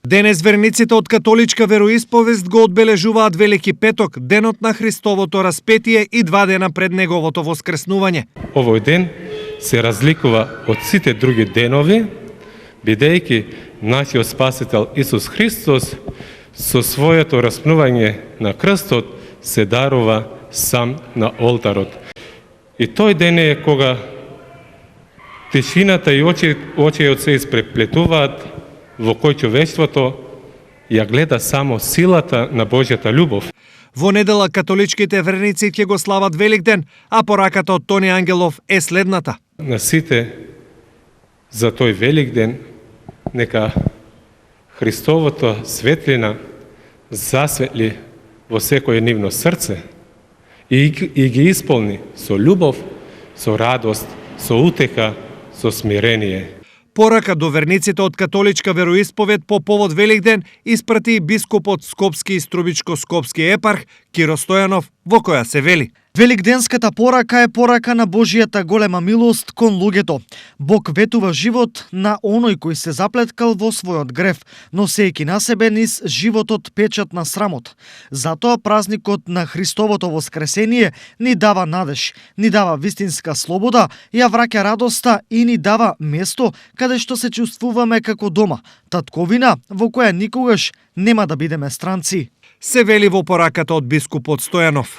Денес верниците од католичка вероисповест го одбележуваат Велики петок, денот на Христовото распетие и 2 дена пред неговото воскреснување. Овој ден се разликува од сите други денови, бидејќи нашиот Спасител Исус Христос со своето распнување на крстот се дарува сам на олтарот. И тој ден е кога тишината и очиот се испреплетуваат, во кој човештвото ја гледа само силата на Божјата љубов. Во недела католичките верници ќе го слават Великден, а пораката од Тони Ангелов е следната. На сите за тој Великден нека Христовото светлина засветли во секој нивно срце и ги исполни со љубов, со радост, со утеха, со смирение. Порака до верниците од католичка вероисповед по повод Великден испрати и бискупот Скопски и Струбичко-Скопски епарх Киро Стојанов, во која се вели: Великденската порака е порака на Божијата голема милост кон луѓето. Бог ветува живот на оној кој се заплеткал во својот грев, носејќи на себе низ животот печат на срамот. Затоа празникот на Христовото воскресение ни дава надеж, ни дава вистинска слобода, ја враќа радоста и ни дава место каде што се чувствуваме како дома, татковина во која никогаш нема да бидеме странци. Се вели во пораката од бискупот Стојанов.